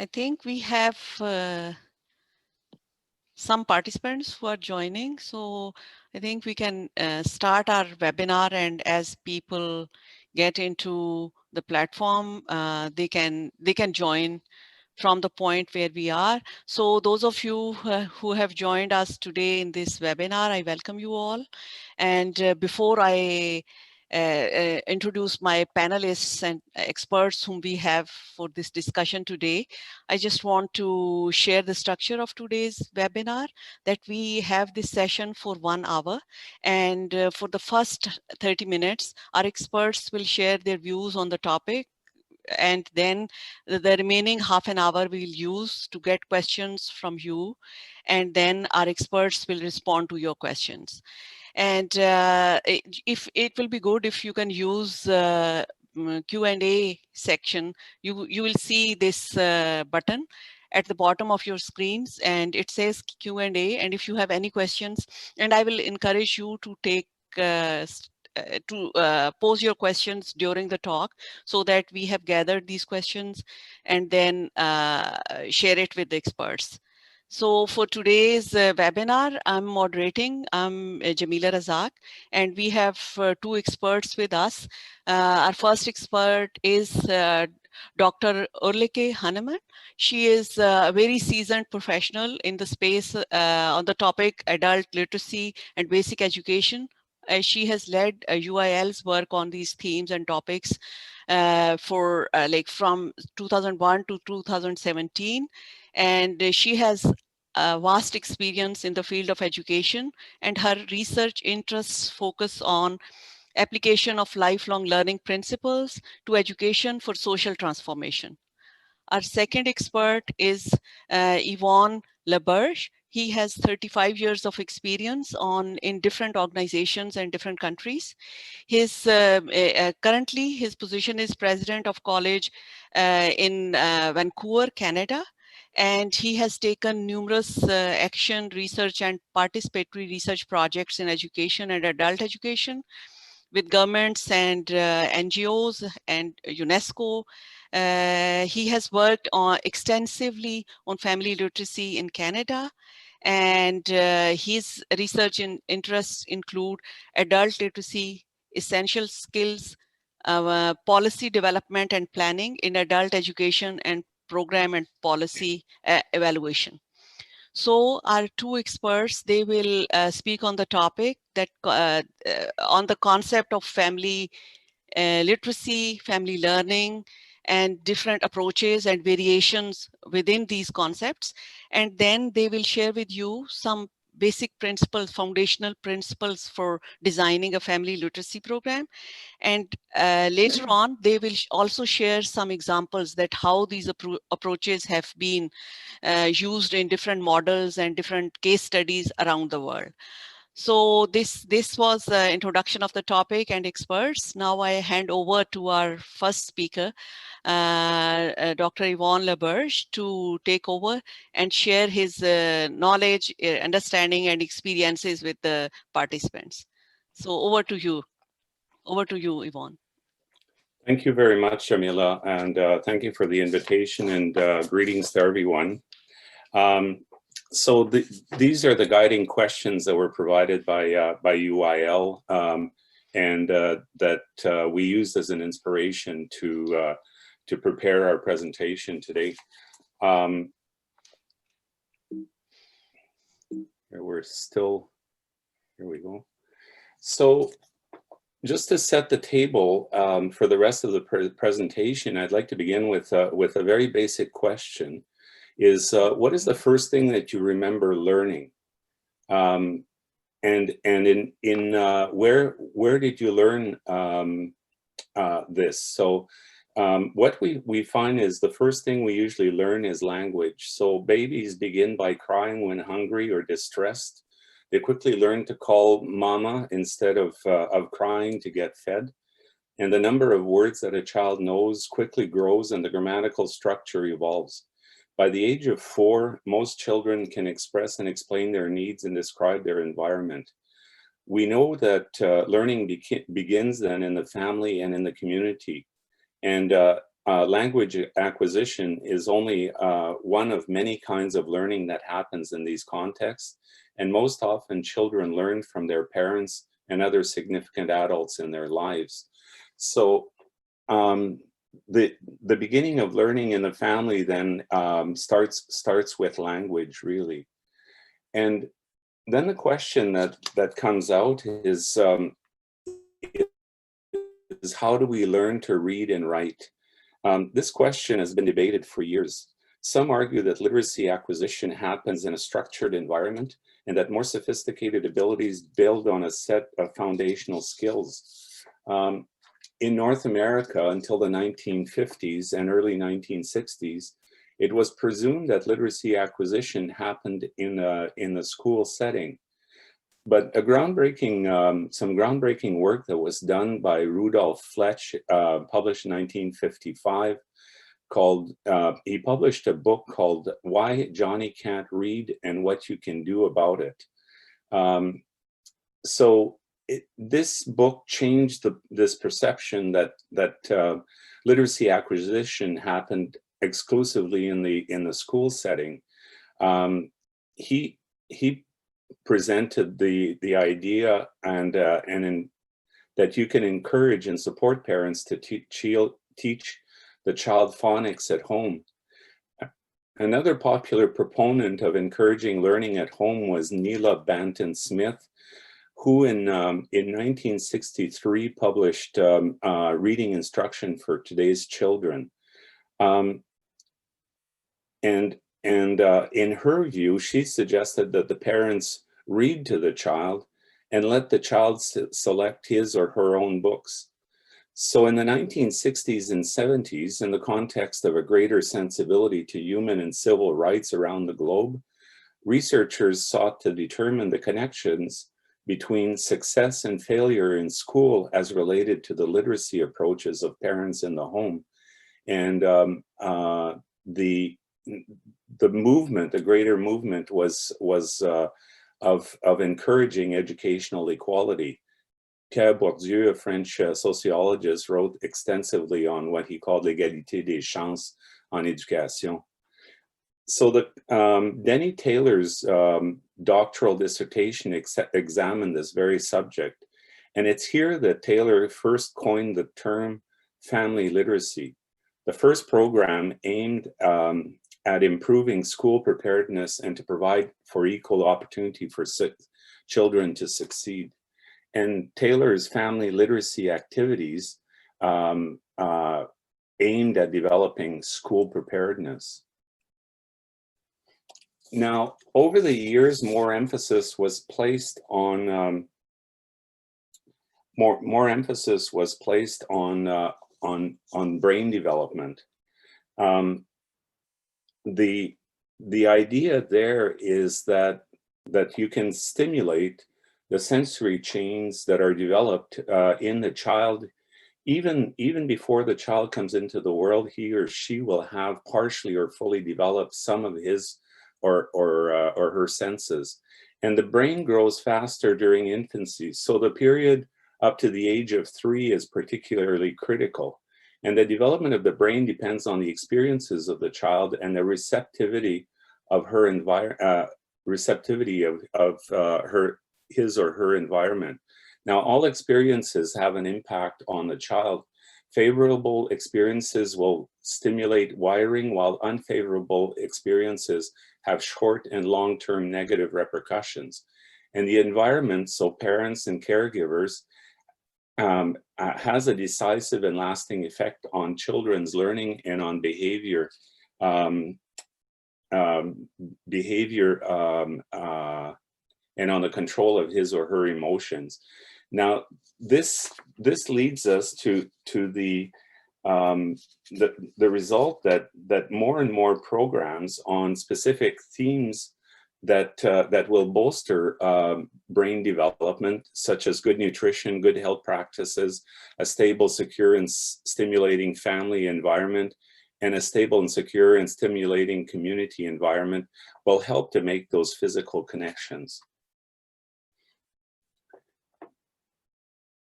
I think we have some participants who are joining. So I think we can start our webinar, and as people get into the platform, they can join from the point where we are. So those of you who have joined us today in this webinar, I welcome you all. And before I introduce my panelists and experts whom we have for this discussion today, I just want to share the structure of today's webinar, that we have this session for 1 hour. And for the first 30 minutes, our experts will share their views on the topic, and then the remaining half an hour we'll use to get questions from you, and then our experts will respond to your questions. And if it will be good if you can use Q&A section. You will see this button at the bottom of your screens, and it says Q&A, and if you have any questions, and I will encourage you to take pose your questions during the talk, so that we have gathered these questions and then share it with the experts. So for today's webinar, I'm moderating. I'm Jamila Razzaq, and we have two experts with us. Our first expert is Dr. Urlike Hanemann. She is a very seasoned professional in the space on the topic adult literacy and basic education. She has led UIL's work on these themes and topics for like from 2001 to 2017. And she has vast experience in the field of education, and her research interests focus on application of lifelong learning principles to education for social transformation. Our second expert is Yvon Laberge. He has 35 years of experience in different organizations and different countries. Currently, his position is president of college in Vancouver, Canada. And he has taken numerous action, research, and participatory research projects in education and adult education with governments and NGOs and UNESCO. He has worked extensively on family literacy in Canada, and his research interests include adult literacy, essential skills, policy development and planning in adult education, and program and policy evaluation. So our two experts, they will speak on the topic that on the concept of family literacy, family learning, and different approaches and variations within these concepts. And then they will share with you some basic principles, foundational principles for designing a family literacy program. And later on, they will also share some examples that how these approaches have been used in different models and different case studies around the world. So this was the introduction of the topic and experts. Now I hand over to our first speaker, Dr. Yvon Laberge, to take over and share his knowledge, understanding, and experiences with the participants. So over to you. Over to you, Yvon. Thank you very much, Jamila, and thank you for the invitation, and greetings to everyone. So these are the guiding questions that were provided by UIL, and that we used as an inspiration to prepare our presentation today. Here we go. So just to set the table for the rest of the presentation, I'd like to begin with a very basic question. Is what is the first thing that you remember learning, and in where did you learn this? So what we find is the first thing we usually learn is language. So babies begin by crying when hungry or distressed. They quickly learn to call mama instead of crying to get fed. And the number of words that a child knows quickly grows, and the grammatical structure evolves. By the age of 4, most children can express and explain their needs and describe their environment. We know that learning begins then in the family and in the community. And language acquisition is only one of many kinds of learning that happens in these contexts. And most often children learn from their parents and other significant adults in their lives. So the beginning of learning in the family then starts with language, really. And then the question that comes out is how do we learn to read and write? This question has been debated for years. Some argue that literacy acquisition happens in a structured environment and that more sophisticated abilities build on a set of foundational skills. In North America, until the 1950s and early 1960s, it was presumed that literacy acquisition happened in the school setting. But some groundbreaking work that was done by Rudolf Fletch, published in 1955, he published a book called Why Johnny Can't Read and What You Can Do About It. This book changed this perception that literacy acquisition happened exclusively in the school setting. He presented the idea that you can encourage and support parents to teach the child phonics at home. Another popular proponent of encouraging learning at home was Neela Banton Smith, who in 1963 published Reading Instruction for Today's Children. And in her view, she suggested that the parents read to the child and let the child select his or her own books. So in the 1960s and 70s, in the context of a greater sensibility to human and civil rights around the globe, researchers sought to determine the connections between success and failure in school as related to the literacy approaches of parents in the home. And the movement, the greater movement was of encouraging educational equality. Pierre Bourdieu, a French sociologist, wrote extensively on what he called l'égalité des chances en éducation. So Denny Taylor's doctoral dissertation examined this very subject. And it's here that Taylor first coined the term family literacy. The first program aimed at improving school preparedness and to provide for equal opportunity for children to succeed. And Taylor's family literacy activities aimed at developing school preparedness. Now, over the years, more emphasis was placed on brain development. The idea there is that you can stimulate the sensory chains that are developed in the child. Even before the child comes into the world, he or she will have partially or fully developed some of his or her senses. And the brain grows faster during infancy. So the period up to the age of 3 is particularly critical. And the development of the brain depends on the experiences of the child and the receptivity of his or her environment. Now, all experiences have an impact on the child. Favorable experiences will stimulate wiring, while unfavorable experiences have short and long-term negative repercussions. And the environment, so parents and caregivers, has a decisive and lasting effect on children's learning and on behavior, and on the control of his or her emotions. Now, this leads us to the result that more and more programs on specific themes that will bolster brain development, such as good nutrition, good health practices, a stable, secure, and stimulating family environment, and a stable and secure and stimulating community environment, will help to make those physical connections.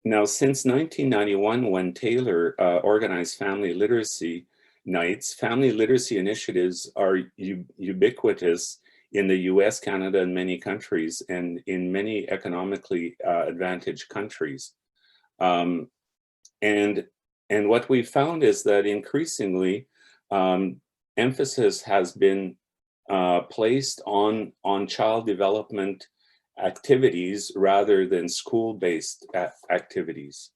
Now, since 1991, when Taylor organized family literacy nights, family literacy initiatives are ubiquitous in the US, Canada, and many countries, and in many economically advantaged countries. And what we found is that increasingly emphasis has been placed on child development activities rather than school-based activities.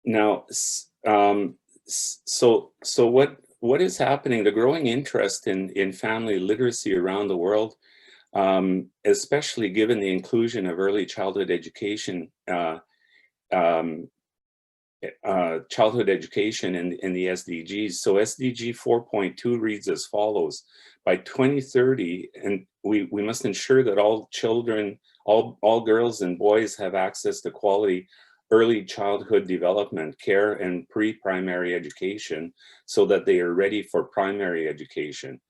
Now, so what is happening? The growing interest in family literacy around the world, especially given the inclusion of early childhood education in the SDGs. So SDG 4.2 reads as follows: by 2030, and we must ensure that all children, all girls and boys have access to quality early childhood development, care, and pre-primary education so that they are ready for primary education.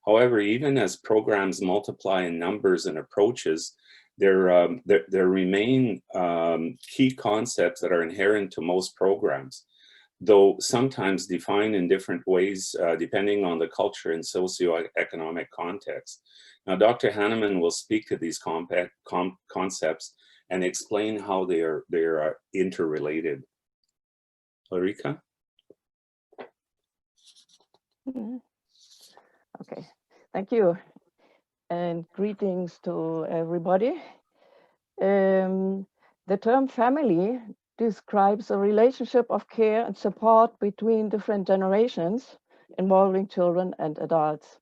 However, even as programs multiply in numbers and approaches, there remain key concepts that are inherent to most programs, though sometimes defined in different ways depending on the culture and socioeconomic context. Now, Dr. Hanemann will speak to these concepts and explain how they are interrelated. Ulrika? Okay, thank you. And greetings to everybody. The term family describes a relationship of care and support between different generations involving children and adults.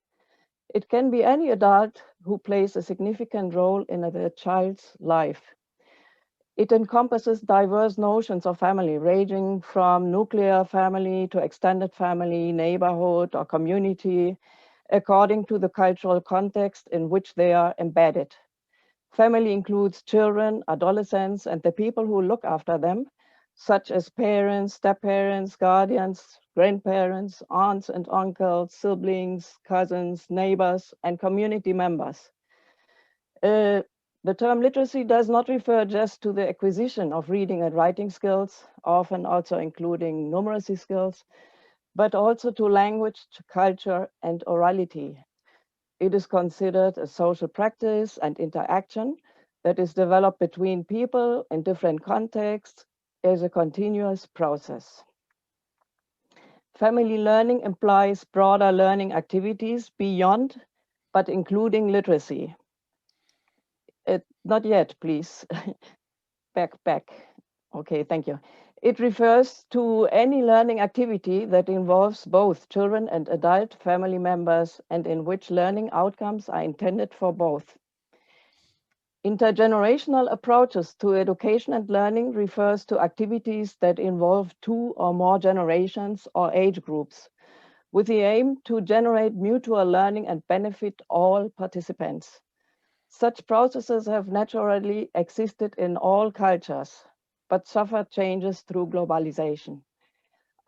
It can be any adult who plays a significant role in a child's life. It encompasses diverse notions of family, ranging from nuclear family to extended family, neighborhood, or community, according to the cultural context in which they are embedded. Family includes children, adolescents, and the people who look after them, such as parents, step-parents, guardians, grandparents, aunts and uncles, siblings, cousins, neighbors, and community members. The term literacy does not refer just to the acquisition of reading and writing skills, often also including numeracy skills, but also to language, culture, and orality. It is considered a social practice and interaction that is developed between people in different contexts as a continuous process. Family learning implies broader learning activities beyond, but including literacy. Not yet, please. back. Okay, thank you. It refers to any learning activity that involves both children and adult family members and in which learning outcomes are intended for both. Intergenerational approaches to education and learning refers to activities that involve two or more generations or age groups, with the aim to generate mutual learning and benefit all participants. Such processes have naturally existed in all cultures, but suffered changes through globalization.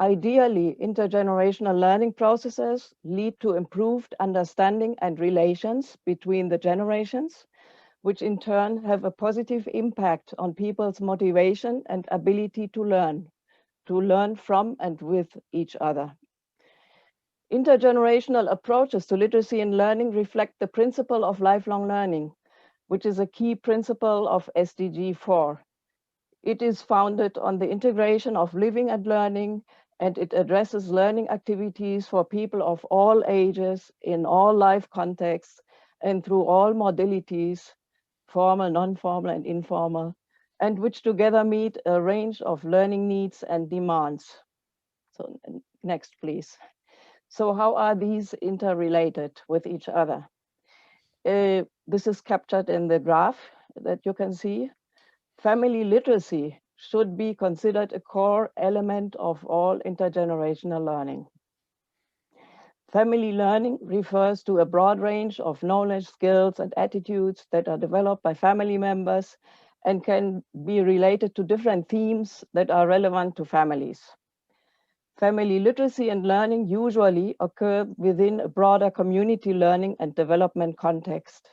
Ideally, intergenerational learning processes lead to improved understanding and relations between the generations, which in turn have a positive impact on people's motivation and ability to learn from and with each other. Intergenerational approaches to literacy and learning reflect the principle of lifelong learning, which is a key principle of SDG 4. It is founded on the integration of living and learning, and it addresses learning activities for people of all ages, in all life contexts, and through all modalities, formal, non-formal, and informal, and which together meet a range of learning needs and demands. So next, please. So how are these interrelated with each other? This is captured in the graph that you can see. Family literacy should be considered a core element of all intergenerational learning. Family learning refers to a broad range of knowledge, skills, and attitudes that are developed by family members and can be related to different themes that are relevant to families. Family literacy and learning usually occur within a broader community learning and development context.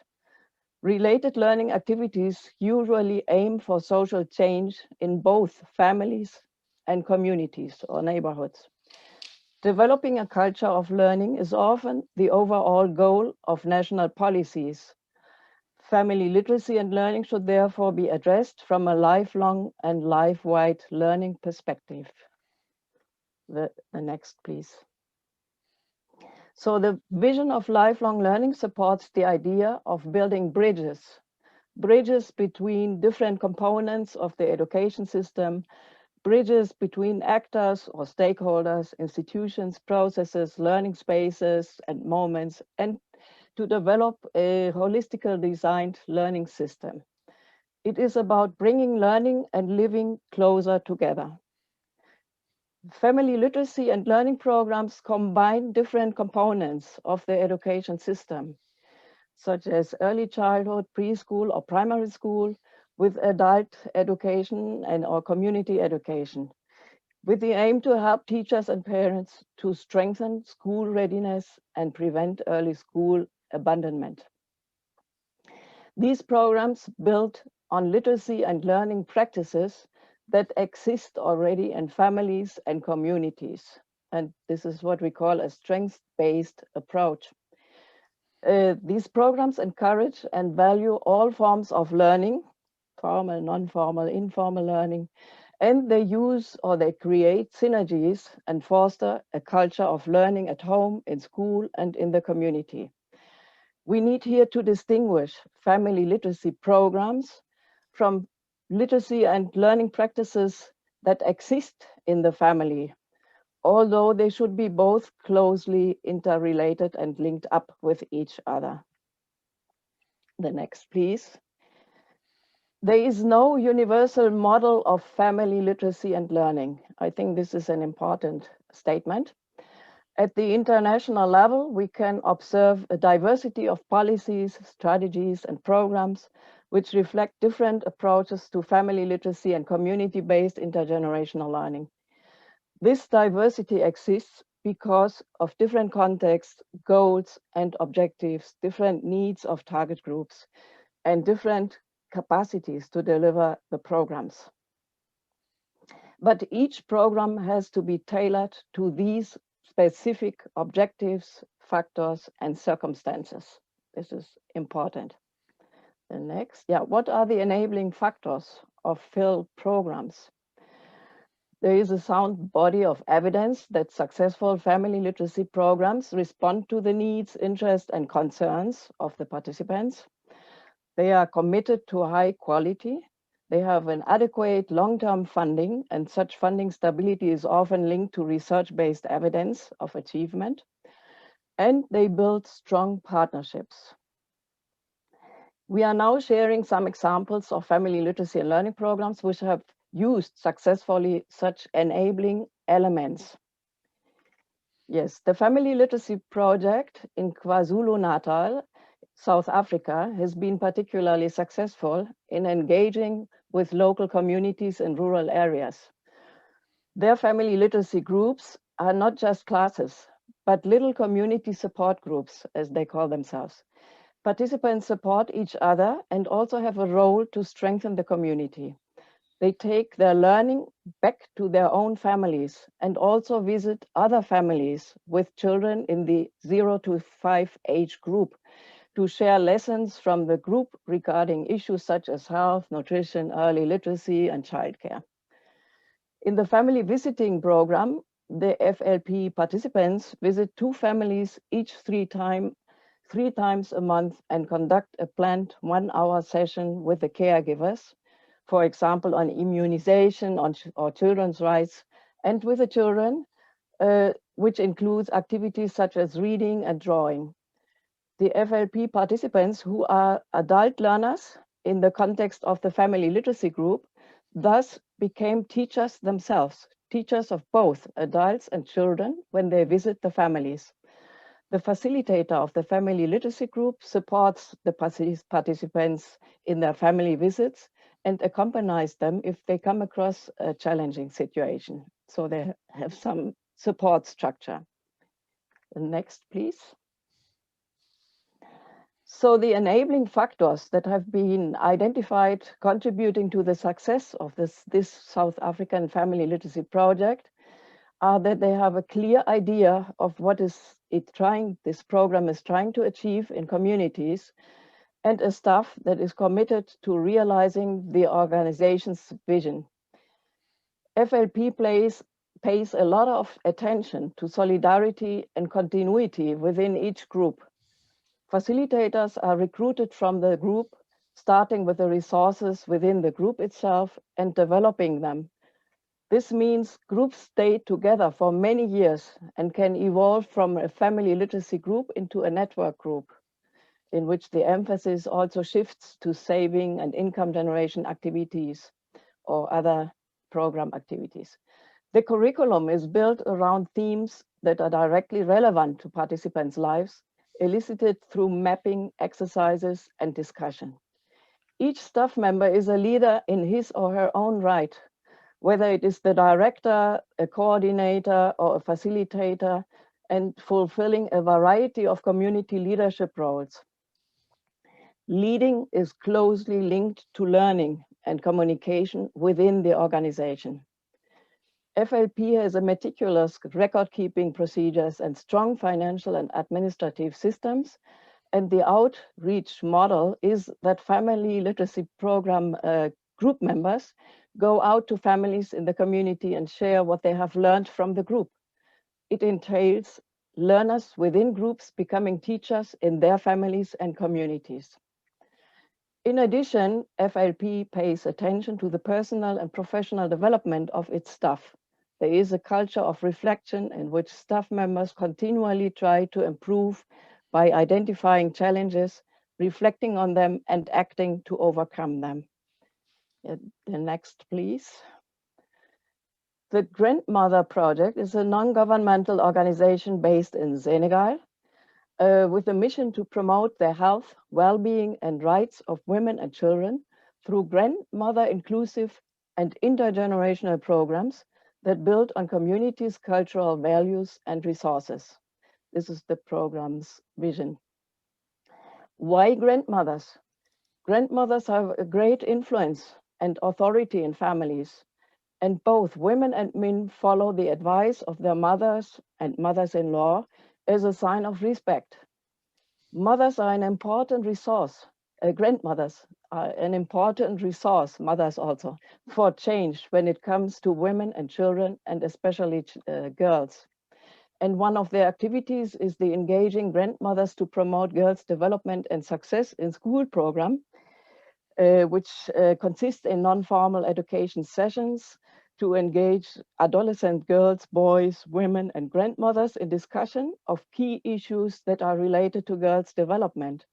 Related learning activities usually aim for social change in both families and communities or neighborhoods. Developing a culture of learning is often the overall goal of national policies. Family literacy and learning should therefore be addressed from a lifelong and life-wide learning perspective. The next, please. So the vision of lifelong learning supports the idea of building bridges between different components of the education system, bridges between actors or stakeholders, institutions, processes, learning spaces, and moments, and to develop a holistically designed learning system. It is about bringing learning and living closer together. Family literacy and learning programs combine different components of the education system, such as early childhood, preschool, or primary school, with adult education and or community education, with the aim to help teachers and parents to strengthen school readiness and prevent early school abandonment. These programs build on literacy and learning practices that exist already in families and communities. And this is what we call a strengths-based approach. These programs encourage and value all forms of learning, formal, non-formal, informal learning, and they use or they create synergies and foster a culture of learning at home, in school, and in the community. We need here to distinguish family literacy programs from literacy and learning practices that exist in the family, although they should be both closely interrelated and linked up with each other. The next, please. There is no universal model of family literacy and learning. I think this is an important statement. At the international level, we can observe a diversity of policies, strategies, and programs which reflect different approaches to family literacy and community-based intergenerational learning. This diversity exists because of different contexts, goals, and objectives, different needs of target groups, and different capacities to deliver the programs. But each program has to be tailored to these specific objectives, factors, and circumstances. This is important. The next, what are the enabling factors of FIL programs? There is a sound body of evidence that successful family literacy programs respond to the needs, interests, and concerns of the participants. They are committed to high quality. They have an adequate long-term funding, and such funding stability is often linked to research-based evidence of achievement. And they build strong partnerships. We are now sharing some examples of family literacy and learning programs which have used successfully such enabling elements. Yes, the Family Literacy Project in KwaZulu-Natal, South Africa, has been particularly successful in engaging with local communities in rural areas. Their family literacy groups are not just classes, but little community support groups, as they call themselves. Participants support each other and also have a role to strengthen the community. They take their learning back to their own families and also visit other families with children in the 0 to 5 age group to share lessons from the group regarding issues such as health, nutrition, early literacy, and childcare. In the family visiting program, the FLP participants visit 2 families each 3 times a month and conduct a planned 1-hour session with the caregivers, for example, on immunization or children's rights, and with the children, which includes activities such as reading and drawing. The FLP participants, who are adult learners in the context of the family literacy group, thus became teachers themselves, teachers of both adults and children when they visit the families. The facilitator of the family literacy group supports the participants in their family visits and accompanies them if they come across a challenging situation. So they have some support structure. The next, please. So the enabling factors that have been identified contributing to the success of this South African family literacy project are that they have a clear idea of what this program is trying to achieve in communities, and a staff that is committed to realizing the organization's vision. FLP pays a lot of attention to solidarity and continuity within each group. Facilitators are recruited from the group, starting with the resources within the group itself and developing them. This means groups stay together for many years and can evolve from a family literacy group into a network group, in which the emphasis also shifts to saving and income generation activities or other program activities. The curriculum is built around themes that are directly relevant to participants' lives, elicited through mapping, exercises, and discussion. Each staff member is a leader in his or her own right, whether it is the director, a coordinator, or a facilitator, and fulfilling a variety of community leadership roles. Leading is closely linked to learning and communication within the organization. FLP has a meticulous record-keeping procedures and strong financial and administrative systems. And the outreach model is that family literacy program group members go out to families in the community and share what they have learned from the group. It entails learners within groups becoming teachers in their families and communities. In addition, FLP pays attention to the personal and professional development of its staff. There is a culture of reflection in which staff members continually try to improve by identifying challenges, reflecting on them, and acting to overcome them. The next, please. The Grandmother Project is a non-governmental organization based in Senegal with a mission to promote the health, well-being, and rights of women and children through grandmother inclusive and intergenerational programs that build on communities' cultural values and resources. This is the program's vision. Why grandmothers? Grandmothers have a great influence and authority in families, and both women and men follow the advice of their mothers and mothers-in-law as a sign of respect. Mothers are an important resource. Grandmothers are an important resource, mothers also, for change when it comes to women and children, and especially girls. And one of their activities is the Engaging Grandmothers to Promote Girls' Development and Success in School program, which consists in non-formal education sessions to engage adolescent girls, boys, women, and grandmothers in discussion of key issues that are related to girls' development.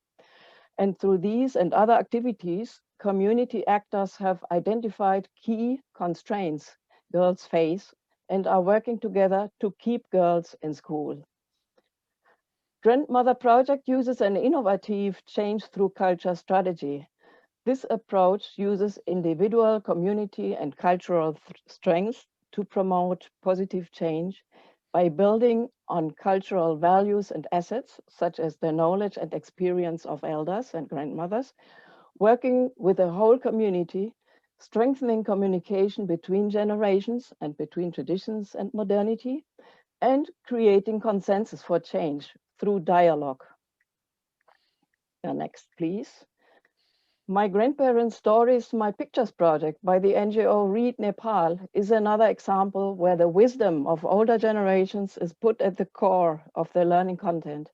And through these and other activities, community actors have identified key constraints girls face and are working together to keep girls in school. Grandmother Project uses an innovative change through culture strategy. This approach uses individual, community, and cultural strengths to promote positive change by building on cultural values and assets, such as the knowledge and experience of elders and grandmothers, working with the whole community, strengthening communication between generations and between traditions and modernity, and creating consensus for change through dialogue. Next, please. My Grandparents' Stories, My Pictures project by the NGO Read Nepal is another example where the wisdom of older generations is put at the core of the learning content.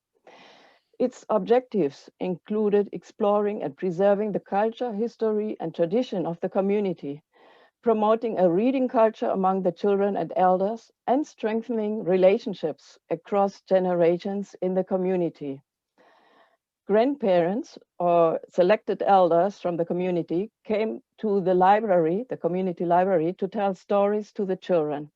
Its objectives included exploring and preserving the culture, history, and tradition of the community, promoting a reading culture among the children and elders, and strengthening relationships across generations in the community. Grandparents or selected elders from the community came to the library, the community library, to tell stories to the children.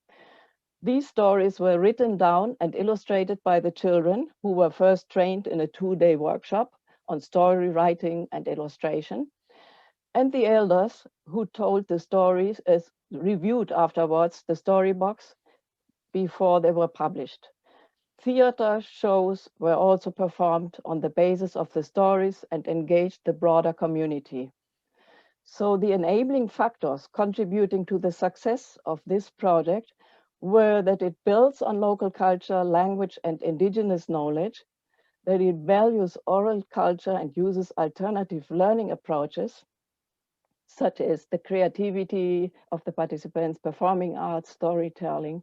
These stories were written down and illustrated by the children, who were first trained in a 2-day workshop on story writing and illustration. And the elders who told the stories reviewed afterwards the storybox before they were published. Theater shows were also performed on the basis of the stories and engaged the broader community. So the enabling factors contributing to the success of this project were that it builds on local culture, language, and indigenous knowledge, that it values oral culture and uses alternative learning approaches, such as the creativity of the participants, performing arts, storytelling,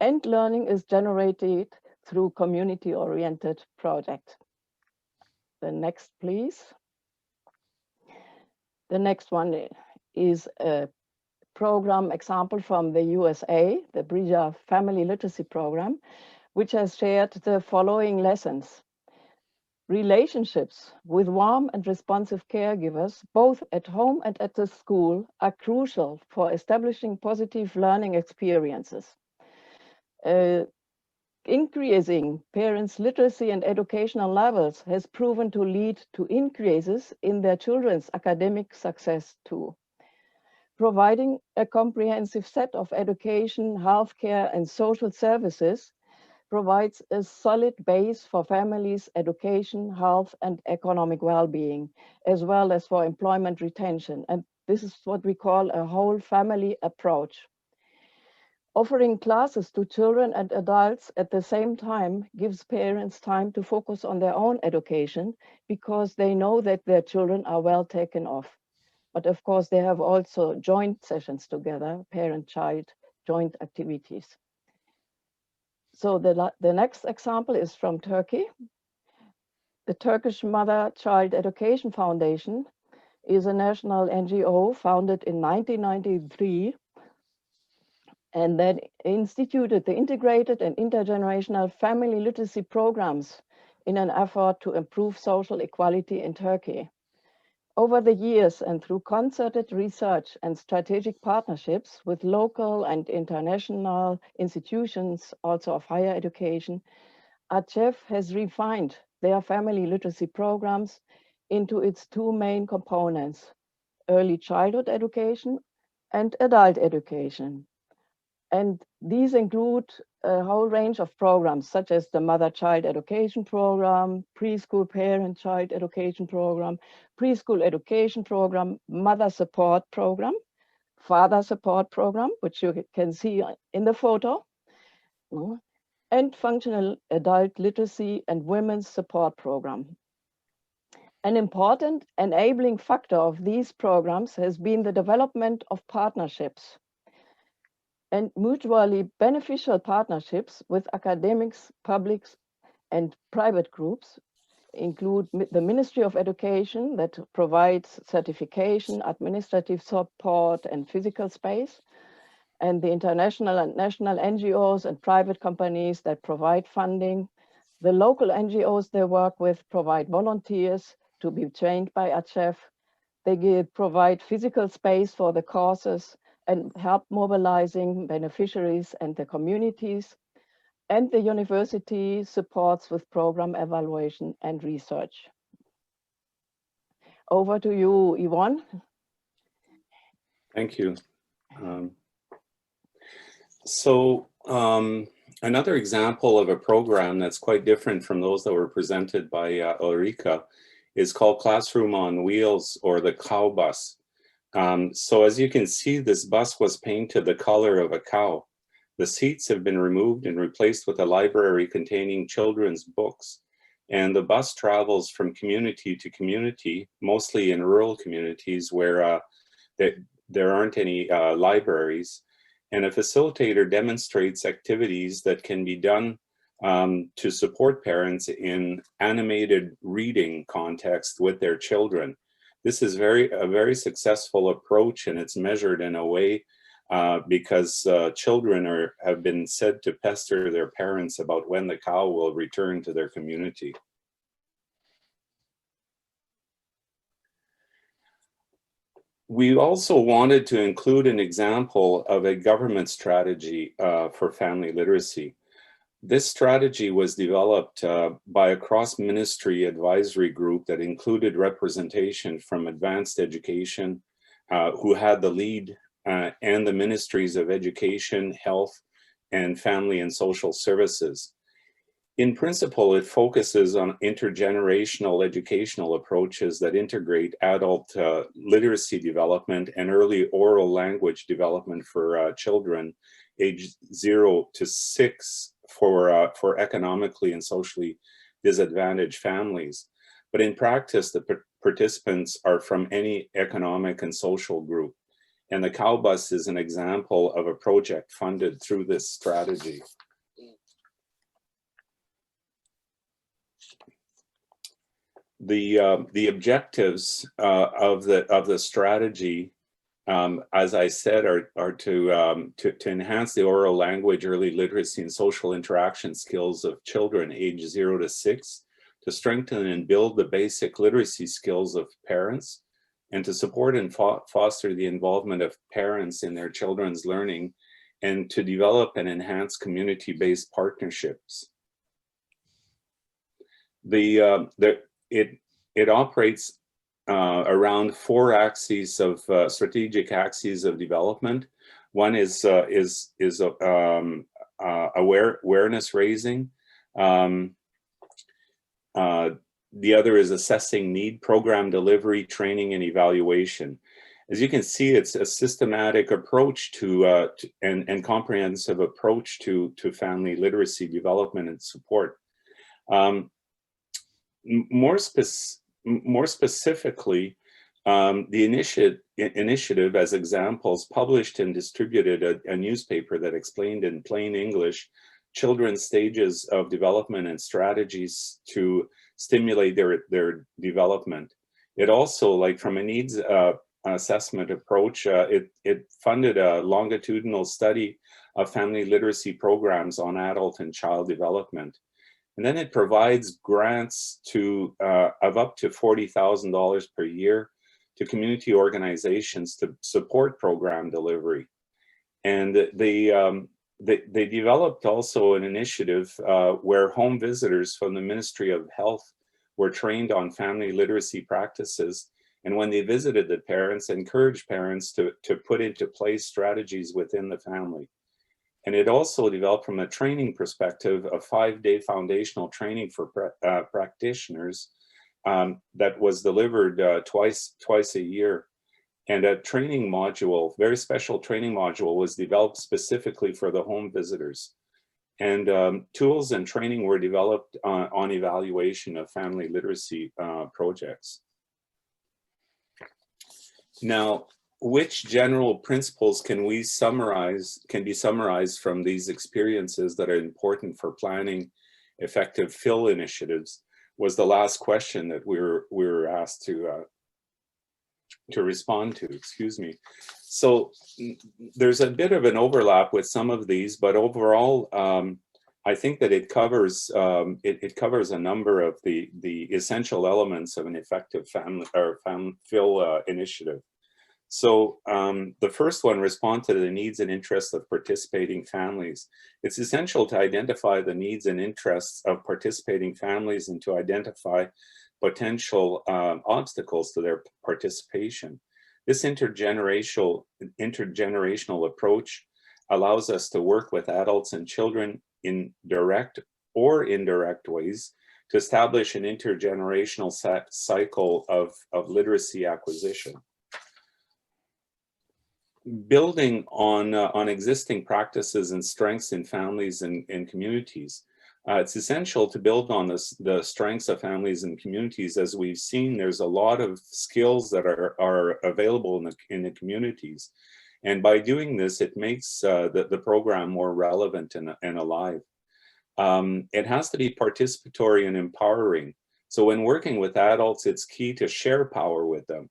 and learning is generated through community-oriented projects. The next, please. The next one is a program example from the USA, the Brija Family Literacy Program, which has shared the following lessons. Relationships with warm and responsive caregivers, both at home and at the school, are crucial for establishing positive learning experiences. Increasing parents' literacy and educational levels has proven to lead to increases in their children's academic success too. Providing a comprehensive set of education, healthcare, and social services provides a solid base for families' education, health, and economic well-being, as well as for employment retention. And this is what we call a whole family approach. Offering classes to children and adults at the same time gives parents time to focus on their own education because they know that their children are well taken of. But of course, they have also joint sessions together, parent-child joint activities. So the next example is from Turkey. The Turkish Mother-Child Education Foundation is a national NGO founded in 1993 and that instituted the integrated and intergenerational family literacy programs in an effort to improve social equality in Turkey. Over the years and through concerted research and strategic partnerships with local and international institutions, also of higher education, ACEF has refined their family literacy programs into its two main components, early childhood education and adult education. And these include a whole range of programs, such as the Mother-Child Education Program, Preschool Parent-Child Education Program, Preschool Education Program, Mother Support Program, Father Support Program, which you can see in the photo, and Functional Adult Literacy and Women's Support Program. An important enabling factor of these programs has been the development of partnerships and mutually beneficial partnerships with academics, publics, and private groups include the Ministry of Education that provides certification, administrative support, and physical space, and the international and national NGOs and private companies that provide funding. The local NGOs they work with provide volunteers to be trained by ACEF. They provide physical space for the courses and help mobilizing beneficiaries and the communities. And the university supports with program evaluation and research. Over to you, Yvon. Thank you. Another example of a program that's quite different from those that were presented by Ulrika is called Classroom on Wheels, or the cow bus. So as you can see, this bus was painted the color of a cow. The seats have been removed and replaced with a library containing children's books. And the bus travels from community to community, mostly in rural communities where there aren't any libraries. And a facilitator demonstrates activities that can be done to support parents in animated reading context with their children. This is a very successful approach, and it's measured in a way because children have been said to pester their parents about when the cow will return to their community. We also wanted to include an example of a government strategy for family literacy. This strategy was developed by a cross-ministry advisory group that included representation from advanced education, who had the lead, and the ministries of education, health, and family and social services. In principle, it focuses on intergenerational educational approaches that integrate adult literacy development and early oral language development for children aged 0 to 6 for economically and socially disadvantaged families. But in practice, the participants are from any economic and social group. And the Cow Bus is an example of a project funded through this strategy. The objectives of the strategy, as I said, are to enhance the oral language, early literacy, and social interaction skills of children aged 0 to 6, to strengthen and build the basic literacy skills of parents, and to support and foster the involvement of parents in their children's learning, and to develop and enhance community-based partnerships. It operates around 4 axes of strategic axes of development. One is awareness raising. The other is assessing need, program delivery, training, and evaluation. As you can see, it's a systematic approach to and comprehensive approach to family literacy development and support. More specifically, the initiative, as examples, published and distributed a newspaper that explained in plain English children's stages of development and strategies to stimulate their development. It also, like from a needs assessment approach, it funded a longitudinal study of family literacy programs on adult and child development. And then it provides grants of up to $40,000 per year to community organizations to support program delivery. And they developed also an initiative where home visitors from the Ministry of Health were trained on family literacy practices. And when they visited the parents, encouraged parents to put into place strategies within the family. And it also developed, from a training perspective, a 5-day foundational training for practitioners that was delivered twice a year. And a training module, very special training module, was developed specifically for the home visitors. And tools and training were developed on evaluation of family literacy projects. Now, which general principles can be summarized from these experiences that are important for planning effective fill initiatives was the last question that we were asked to respond to, excuse me. So there's a bit of an overlap with some of these, but overall, I think that it covers a number of the essential elements of an effective family fill initiative. So the first one, respond to the needs and interests of participating families. It's essential to identify the needs and interests of participating families and to identify potential obstacles to their participation. This intergenerational approach allows us to work with adults and children in direct or indirect ways to establish an intergenerational cycle of literacy acquisition. Building on existing practices and strengths in families and communities. It's essential to build on the strengths of families and communities. As we've seen, there's a lot of skills that are available in the communities. And by doing this, it makes the program more relevant and alive. It has to be participatory and empowering. So when working with adults, it's key to share power with them.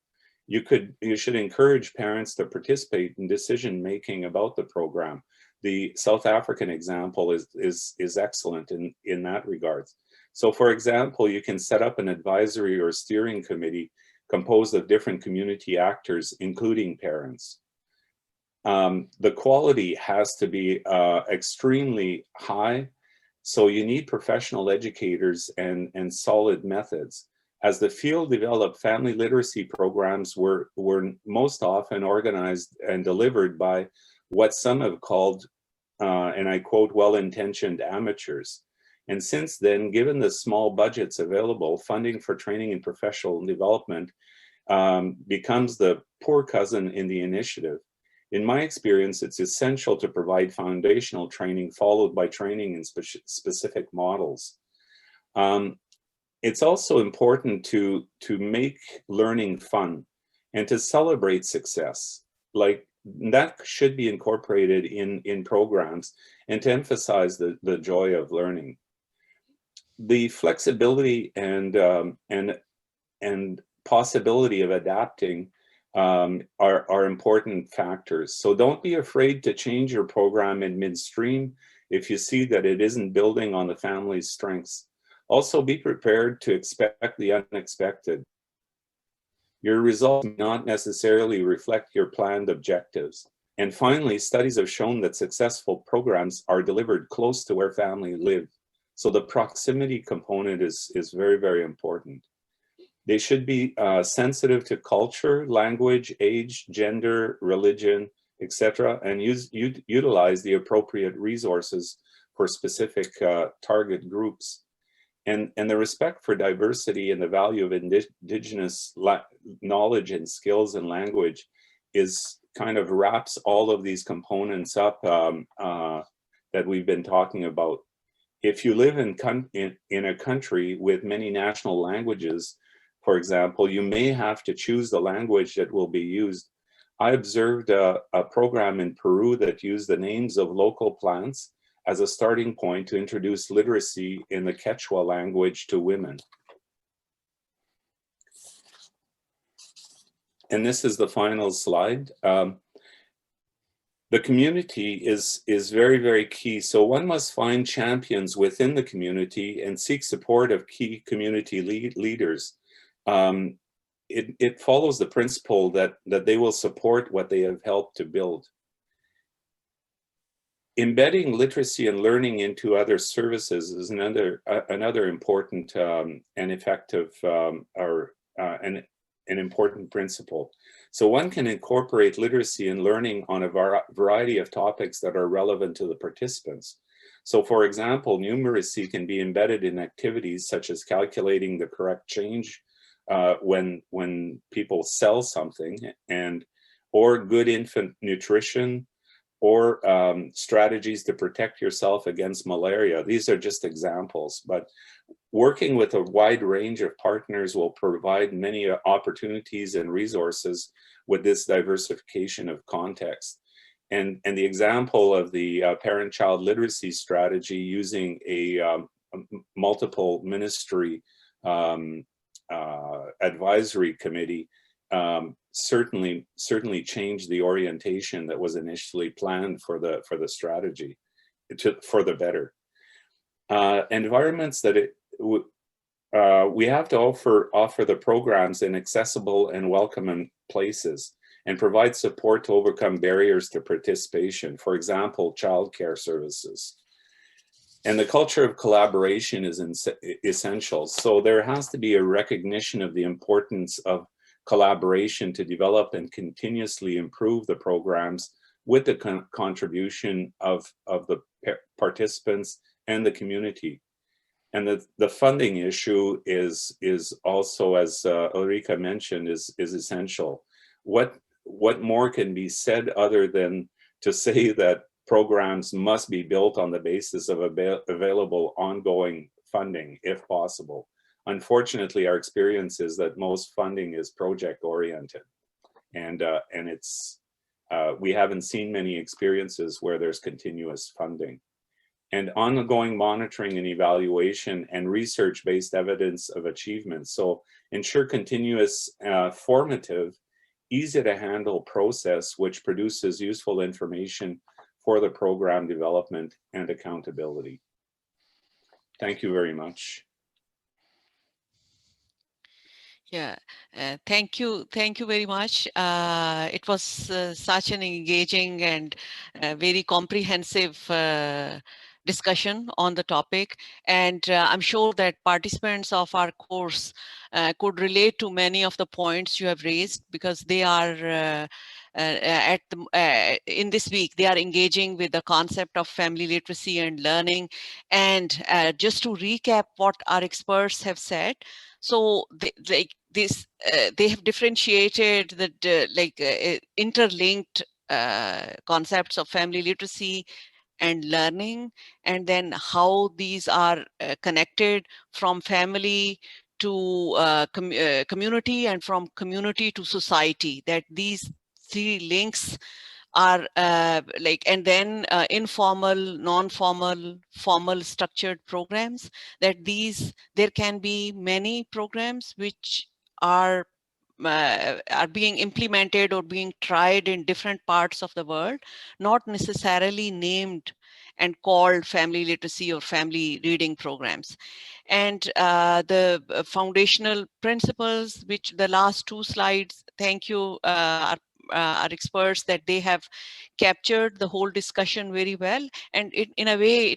You should encourage parents to participate in decision-making about the program. The South African example is excellent in that regard. So for example, you can set up an advisory or steering committee composed of different community actors, including parents. The quality has to be extremely high, so you need professional educators and solid methods. As the field developed, family literacy programs were most often organized and delivered by what some have called, and I quote, well-intentioned amateurs. And since then, given the small budgets available, funding for training and professional development becomes the poor cousin in the initiative. In my experience, it's essential to provide foundational training followed by training in specific models. It's also important to make learning fun and to celebrate success. Like, that should be incorporated in programs, and to emphasize the joy of learning. The flexibility and possibility of adapting are important factors. So don't be afraid to change your program in midstream if you see that it isn't building on the family's strengths. Also, be prepared to expect the unexpected. Your results may not necessarily reflect your planned objectives. And finally, studies have shown that successful programs are delivered close to where families live. So the proximity component is very, very important. They should be sensitive to culture, language, age, gender, religion, etc., and utilize the appropriate resources for specific target groups. And the respect for diversity and the value of indigenous knowledge and skills and language is kind of wraps all of these components up that we've been talking about. If you live in a country with many national languages, for example, you may have to choose the language that will be used. I observed a program in Peru that used the names of local plants as a starting point to introduce literacy in the Quechua language to women. And this is the final slide. The community is very, very key. So one must find champions within the community and seek support of key community leaders. It follows the principle that they will support what they have helped to build. Embedding literacy and learning into other services is another important and effective an important principle. So one can incorporate literacy and learning on a variety of topics that are relevant to the participants. So for example, numeracy can be embedded in activities such as calculating the correct change when people sell something, or good infant nutrition, or strategies to protect yourself against malaria. These are just examples, but working with a wide range of partners will provide many opportunities and resources with this diversification of context. And the example of the parent-child literacy strategy using a multiple ministry advisory committee certainly changed the orientation that was initially planned for the strategy for the better. Environments that we have to offer the programs in accessible and welcoming places and provide support to overcome barriers to participation, for example, childcare services. And the culture of collaboration is essential. So there has to be a recognition of the importance of collaboration to develop and continuously improve the programs with the contribution of the participants and the community. And the funding issue is also, as Ulrika mentioned, is essential. What more can be said other than to say that programs must be built on the basis of available ongoing funding, if possible. Unfortunately, our experience is that most funding is project oriented, and it's we haven't seen many experiences where there's continuous funding. And ongoing monitoring and evaluation and research-based evidence of achievements. So ensure continuous formative, easy to handle process which produces useful information for the program development and accountability. Thank you very much. Yeah, thank you very much. It was such an engaging and very comprehensive discussion on the topic, and I'm sure that participants of our course could relate to many of the points you have raised, because they are in this week, they are engaging with the concept of family literacy and learning. And just to recap what our experts have said, so they have differentiated the interlinked concepts of family literacy and learning, and then how these are connected from family to community, and from community to society, that these three links are and then informal, non-formal, formal structured programs, that there can be many programs which are being implemented or being tried in different parts of the world, not necessarily named and called family literacy or family reading programs. And the foundational principles, which the last two slides, thank you, our experts, that they have captured the whole discussion very well. And in a way,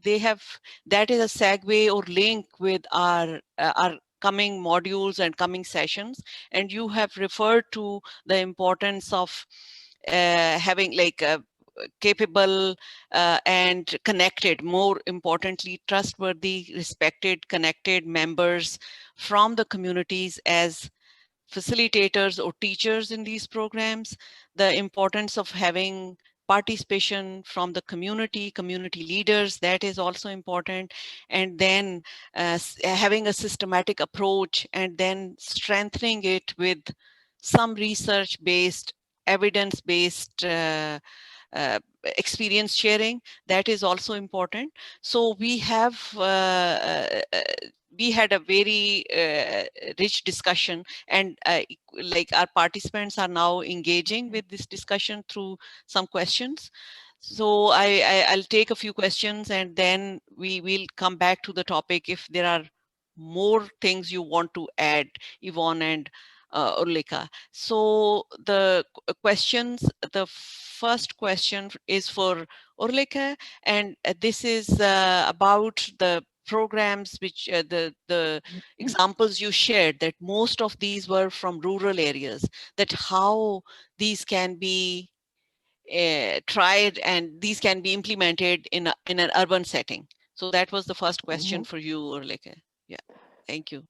they have, that is a segue or link with our coming modules and coming sessions. And you have referred to the importance of having capable and connected, more importantly, trustworthy, respected, connected members from the communities as facilitators or teachers in these programs, the importance of having participation from the community leaders, that is also important. And then having a systematic approach, and then strengthening it with some research-based, evidence-based experience sharing, that is also important. So we had a very rich discussion, and our participants are now engaging with this discussion through some questions. So I'll take a few questions, and then we will come back to the topic if there are more things you want to add, Yvon and Urlika. So questions, the first question is for Urlika, and this is about the programs which the examples you shared, that most of these were from rural areas, that how these can be tried and these can be implemented in an urban setting. So that was the first question for you, Urlike. Yeah, thank you.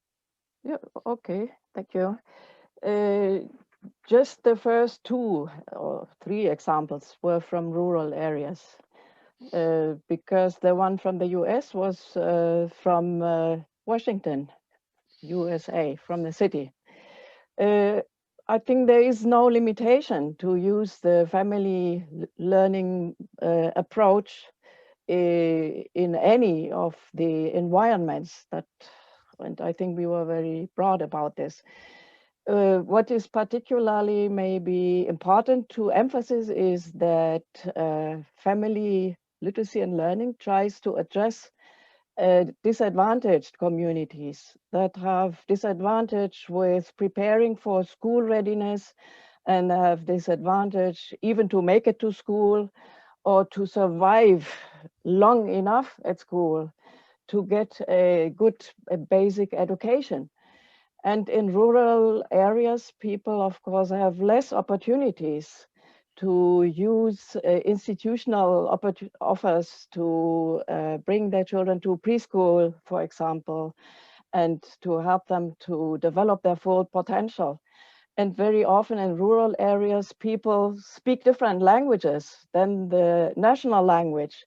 Yeah, okay, thank you. Just the first two or three examples were from rural areas, because the one from the US was from Washington, USA, from the city. I think there is no limitation to use the family learning approach in any of the environments that, and I think we were very broad about this. What is particularly maybe important to emphasize is that family literacy and learning tries to address disadvantaged communities that have disadvantage with preparing for school readiness, and have disadvantage even to make it to school or to survive long enough at school to get a good basic education. And in rural areas, people, of course, have less opportunities to use institutional offers to bring their children to preschool, for example, and to help them to develop their full potential. And very often in rural areas, people speak different languages than the national language.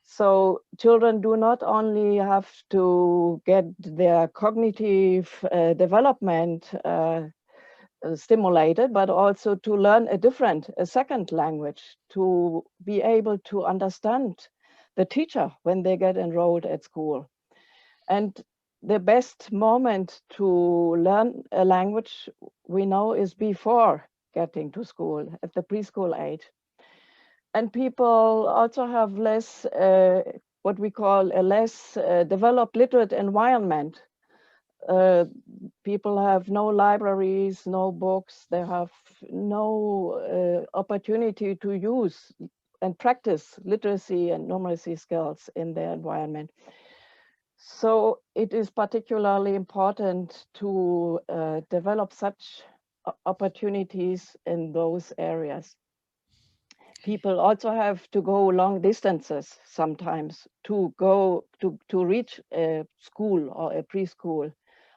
So children do not only have to get their cognitive development stimulated, but also to learn a second language, to be able to understand the teacher when they get enrolled at school. And the best moment to learn a language, we know, is before getting to school, at the preschool age. And people also have less, what we call a less developed literate environment. People have no libraries, no books, they have no opportunity to use and practice literacy and numeracy skills in their environment. So it is particularly important to develop such opportunities in those areas. People also have to go long distances sometimes to go to reach a school or a preschool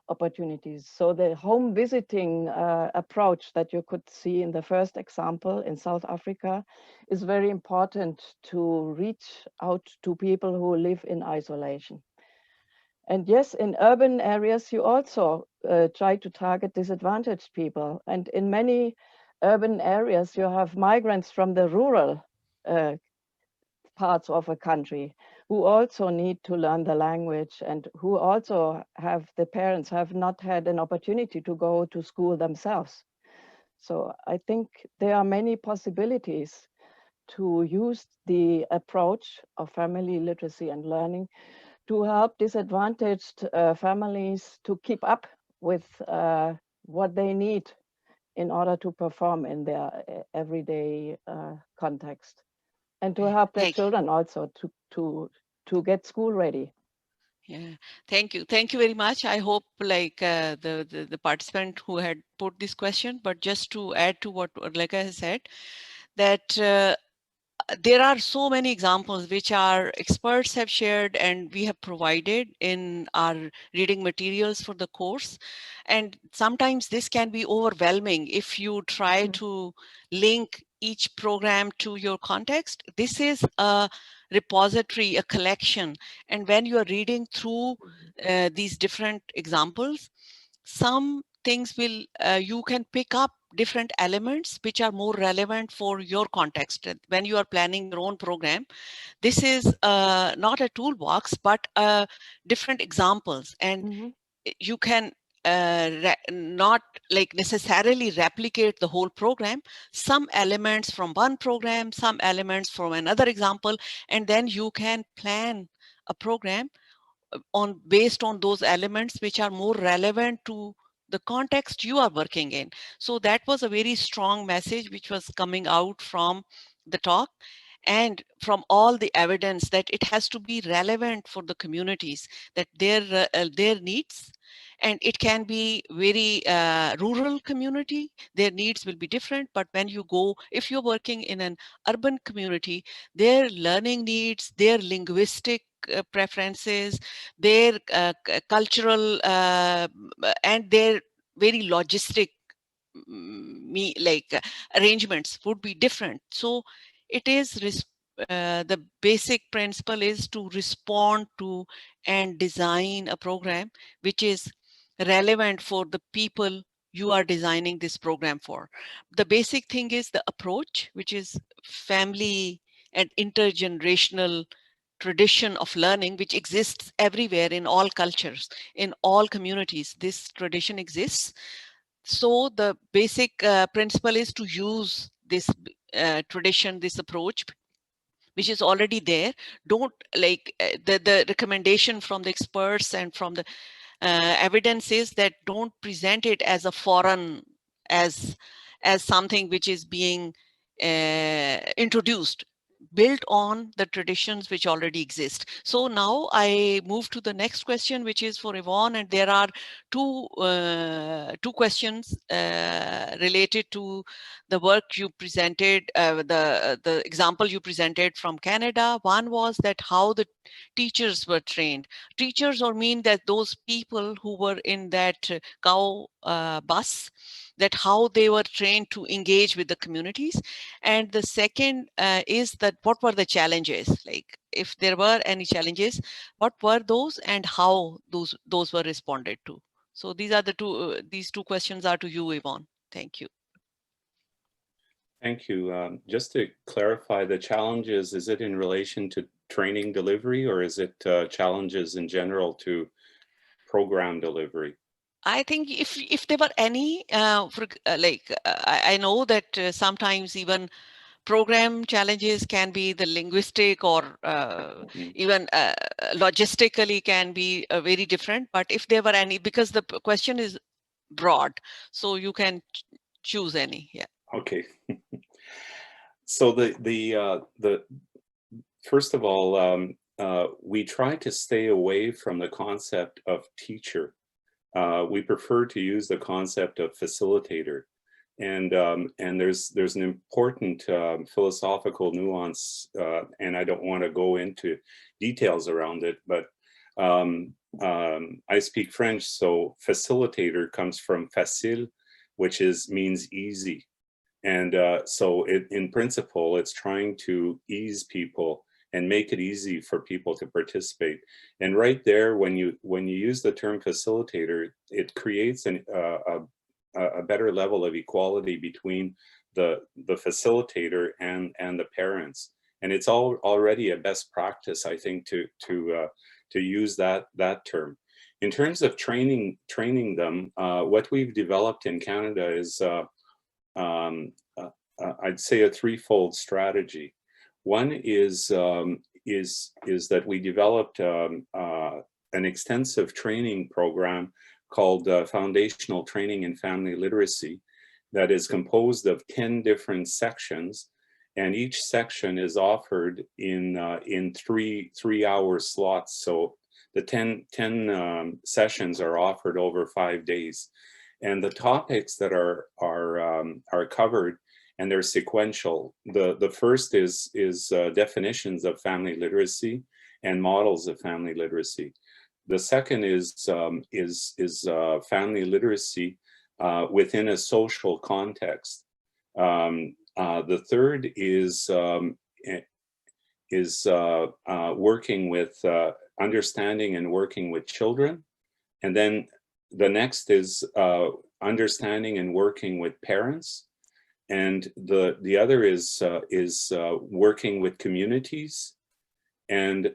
opportunities. So the home visiting approach that you could see in the first example in South Africa is very important to reach out to people who live in isolation. And yes, in urban areas, you also try to target disadvantaged people. And in many urban areas, you have migrants from the rural uh, parts of a country who also need to learn the language and who also have the parents have not had an opportunity to go to school themselves. So I think there are many possibilities to use the approach of family literacy and learning to help disadvantaged families to keep up with what they need in order to perform in their everyday context, and to help their Thank children also to get school ready. Yeah, thank you very much. I hope like the participant who had put this question, but just to add to what Urlike has said, that there are so many examples which our experts have shared and we have provided in our reading materials for the course. And sometimes this can be overwhelming if you try to link each program to your context. This is a repository, a collection. And when you are reading through these different examples, some things will you can pick up different elements which are more relevant for your context when you are planning your own program. This is not a toolbox but different examples, and Mm-hmm. you can not like necessarily replicate the whole program, some elements from one program, some elements from another example, and then you can plan a program on based on those elements which are more relevant to the context you are working in. So that was a very strong message which was coming out from the talk and from all the evidence that it has to be relevant for the communities, that their needs, and it can be very rural community, their needs will be different. But when you go, if you're working in an urban community, their learning needs, their linguistic preferences, their cultural and their very logistic arrangements would be different. So it is the basic principle is to respond to and design a program which is relevant for the people you are designing this program for. The basic thing is the approach, which is family and intergenerational tradition of learning, which exists everywhere in all cultures, in all communities. This tradition exists. So the basic principle is to use this tradition, this approach, which is already there. Don't the recommendation from the experts and from the evidence is that don't present it as a foreign, as something which is being introduced, built on the traditions which already exist. So now I move to the next question, which is for Yvon, and there are two questions related to the work you presented, the example you presented from Canada. One was that how the teachers were trained. Teachers or mean that those people who were in that cow bus, that how they were trained to engage with the communities. And the second is that what were the challenges, like if there were any challenges, what were those and how those were responded to. So these are the these two questions are to you, Yvon. Thank you. Thank you. Just to clarify, the challenges, is it in relation to training delivery, or is it challenges in general to program delivery? I think if there were any, I know that sometimes even program challenges can be the linguistic or even logistically can be very different. But if there were any, because the question is broad, so you can choose any. Yeah. Okay. So the first of all, we try to stay away from the concept of teacher. We prefer to use the concept of facilitator. And there's an important philosophical nuance, and I don't want to go into details around it, but I speak French, so facilitator comes from facile, which means easy. And so in principle, it's trying to ease people and make it easy for people to participate. And right there, when you use the term facilitator, it creates a better level of equality between the facilitator and the parents. And it's already a best practice, I think, to use that term. In terms of training them, what we've developed in Canada is I'd say a threefold strategy. One is that we developed an extensive training program called Foundational Training in Family Literacy that is composed of 10 different sections, and each section is offered in three-hour slots. So the 10 sessions are offered over 5 days, and the topics that are covered, and they're sequential. The first is definitions of family literacy and models of family literacy. The second is family literacy within a social context. The third is working with understanding and working with children, and then the next is understanding and working with parents, and the other is working with communities. And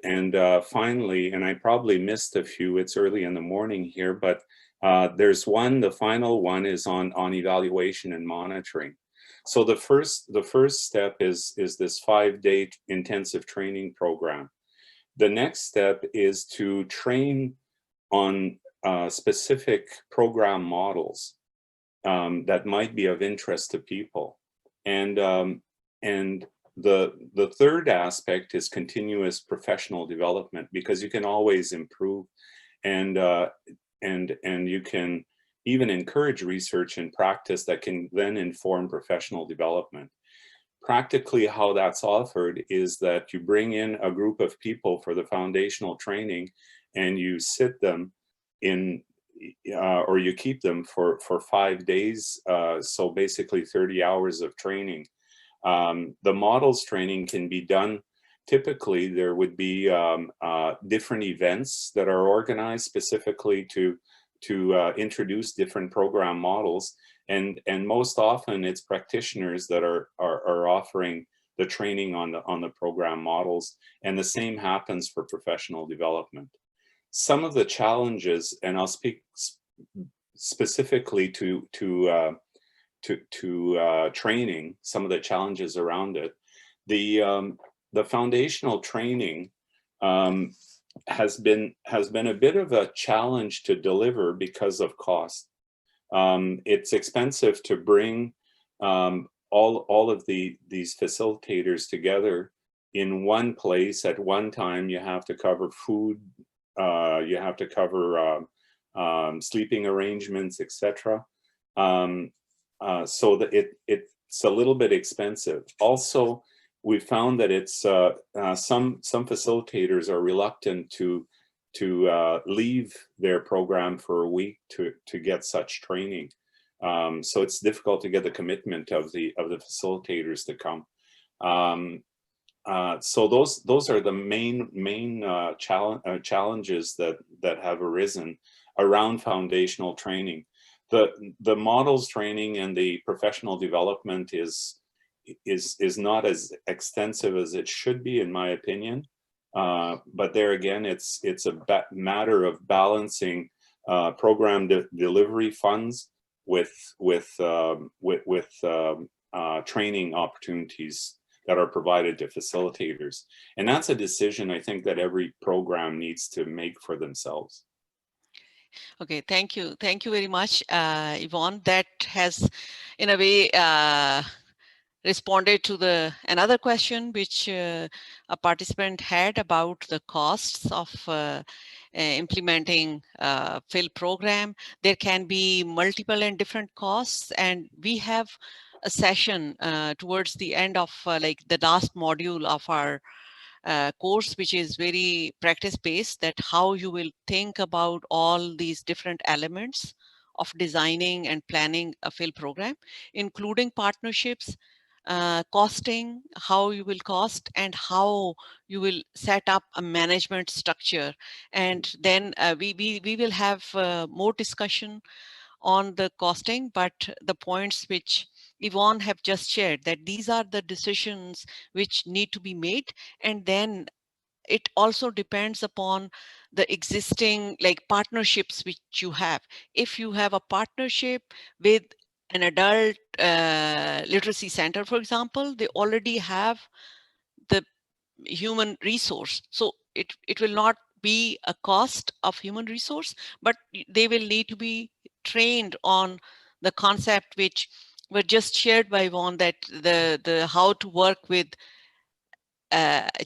finally, and I probably missed a few, it's early in the morning here, but there's the final one is on evaluation and monitoring. So the first step is this 5-day intensive training program. The next step is to train on specific program models that might be of interest to people. And the third aspect is continuous professional development, because you can always improve, and you can even encourage research and practice that can then inform professional development. Practically, how that's offered is that you bring in a group of people for the foundational training, and you sit them in, or you keep them for 5 days, so basically 30 hours of training. The models training can be done. Typically, there would be different events that are organized specifically to introduce different program models, and most often it's practitioners that are offering the training on the program models, and the same happens for professional development. Some of the challenges, and I'll speak specifically to training, some of the challenges around it. The foundational training has been a bit of a challenge to deliver because of cost. It's expensive to bring all of these facilitators together in one place at one time. You have to cover food, you have to cover sleeping arrangements, etc. So that it's a little bit expensive. Also, we found that it's some facilitators are reluctant to leave their program for a week to get such training. So it's difficult to get the commitment of the facilitators to come. So those are the main challenges that have arisen around foundational training. The models training and the professional development is not as extensive as it should be, in my opinion. But there again, it's a matter of balancing program delivery funds with training opportunities that are provided to facilitators. And that's a decision I think that every program needs to make for themselves. Okay, thank you. Thank you very much, Yvon. That has, in a way, responded to another question which a participant had about the costs of implementing a fill program. There can be multiple and different costs, and we have a session towards the end of like the last module of our course, which is very practice based, that how you will think about all these different elements of designing and planning a fill program, including partnerships, costing, how you will cost, and how you will set up a management structure. And then we will have more discussion on the costing, but the points which Yvon have just shared, that these are the decisions which need to be made. And then it also depends upon the existing like partnerships which you have. If you have a partnership with an adult literacy center, for example, they already have the human resource. So it will not be a cost of human resource, but they will need to be trained on the concept which were just shared by Yvon, that the how to work with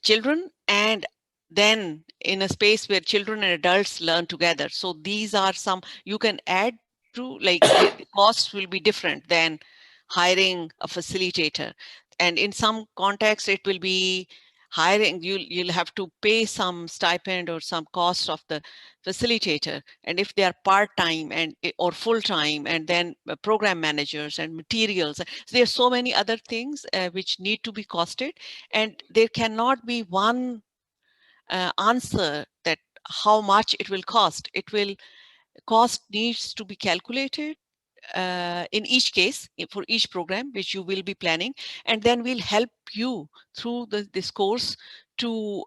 children, and then in a space where children and adults learn together. So these are some you can add to, like the costs will be different than hiring a facilitator. And in some contexts, it will be hiring, you'll have to pay some stipend or some cost of the facilitator. And if they are part-time and or full-time, and then program managers and materials. So there are so many other things which need to be costed, and there cannot be one answer that how much it will cost. It will cost needs to be calculated in each case for each program which you will be planning, and then we'll help you through this course to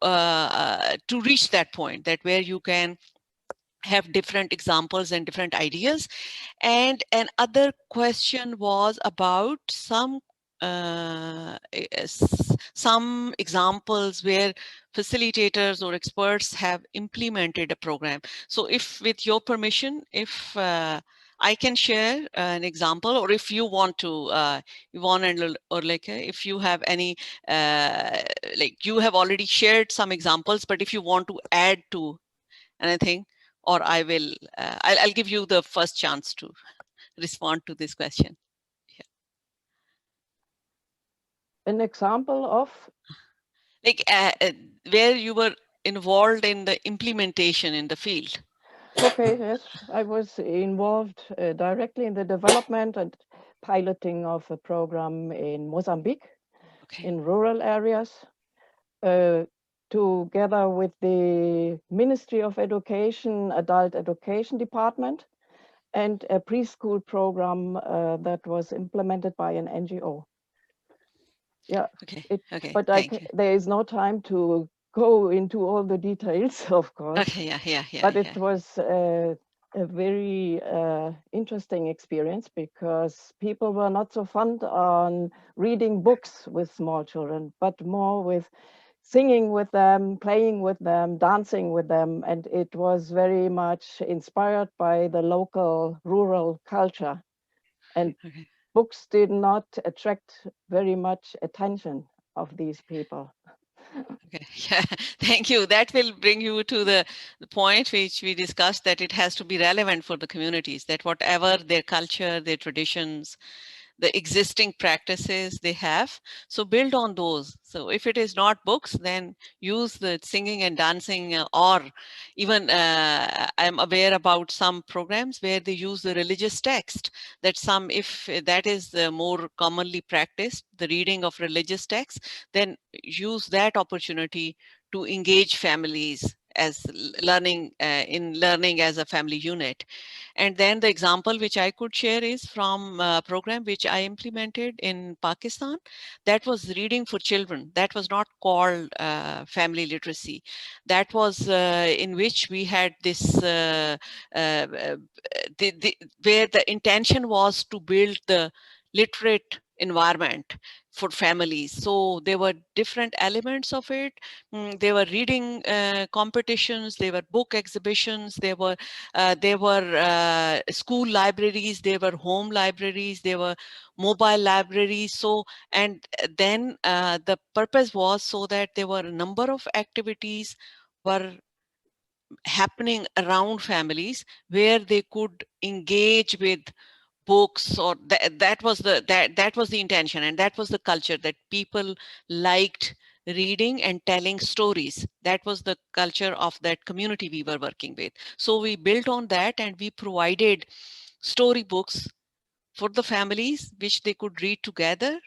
reach that point, that where you can have different examples and different ideas. And another question was about some examples where facilitators or experts have implemented a program. So if, with your permission, if I can share an example, or if you want to, Yvon and Urlike, if you have any, like you have already shared some examples, but if you want to add to anything, or I will, I'll give you the first chance to respond to this question. Yeah. An example of? Like where you were involved in the implementation in the field. Okay, yes, I was involved directly in the development and piloting of a program in Mozambique, Okay. in rural areas, together with the Ministry of Education, Adult Education Department, and a preschool program that was implemented by an NGO. Yeah, Okay. but there is no time to go into all the details, of course. Okay, yeah. But it was a very interesting experience, because people were not so fond on reading books with small children, but more with singing with them, playing with them, dancing with them. And it was very much inspired by the local rural culture. And books did not attract very much attention of these people. Okay. Yeah, thank you. That will bring you to the point which we discussed, that it has to be relevant for the communities, that whatever their culture, their traditions, the existing practices they have, so build on those. So if it is not books, then use the singing and dancing, or even I'm aware about some programs where they use the religious text, that some, if that is the more commonly practiced, the reading of religious text, then use that opportunity to engage families as learning in learning as a family unit. And then the example which I could share is from a program which I implemented in Pakistan. That was reading for children. That was not called family literacy. That was in which we had this, where the intention was to build the literate environment for families. So there were different elements of it. There were reading competitions, there were book exhibitions, there were school libraries, there were home libraries, there were mobile libraries. So, and then the purpose was so that there were a number of activities were happening around families where they could engage with books, or that was the intention, and that was the culture, that people liked reading and telling stories. That was the culture of that community we were working with. So we built on that, and we provided storybooks for the families which they could read together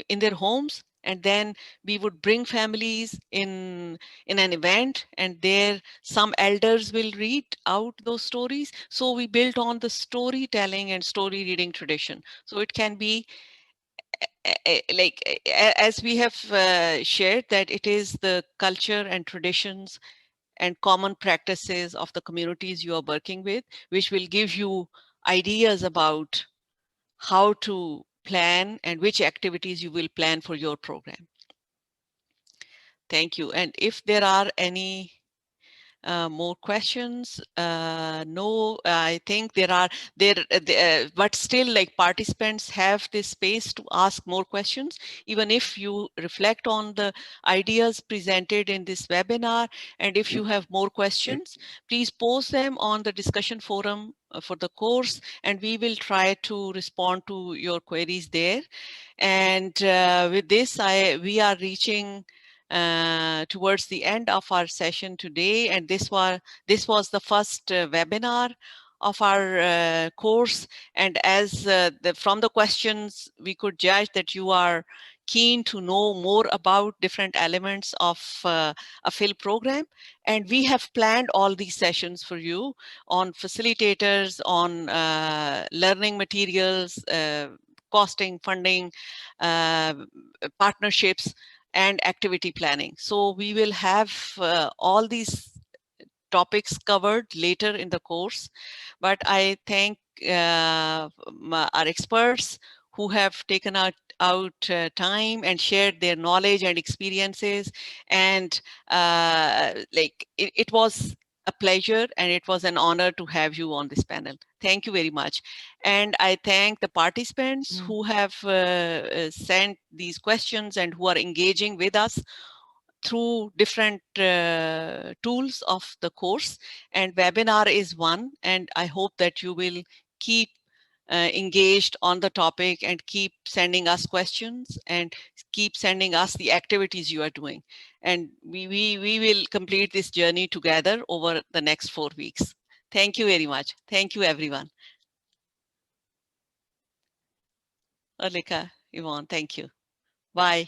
in their homes. And then we would bring families in an event, and there some elders will read out those stories. So we built on the storytelling and story reading tradition. So it can be like, as we have shared, that it is the culture and traditions and common practices of the communities you are working with, which will give you ideas about how to plan and which activities you will plan for your program. Thank you. And if there are any more questions? No, I think but still, like, participants have this space to ask more questions. Even if you reflect on the ideas presented in this webinar, and if you have more questions, please post them on the discussion forum for the course, and we will try to respond to your queries there. And with this, we are reaching towards the end of our session today, and this was the first webinar of our course. And as from the questions, we could judge that you are keen to know more about different elements of a fill program. And we have planned all these sessions for you on facilitators, on learning materials, costing, funding, uh, partnerships, and activity planning. So we will have all these topics covered later in the course. But I thank our experts who have taken out time and shared their knowledge and experiences. And it was a pleasure, and it was an honor to have you on this panel. Thank you very much. And I thank the participants who have sent these questions and who are engaging with us through different tools of the course. And webinar is one, and I hope that you will keep engaged on the topic, and keep sending us questions, and keep sending us the activities you are doing. And we will complete this journey together over the next 4 weeks. Thank you very much. Thank you, everyone. Urlike, Yvon, thank you. Bye.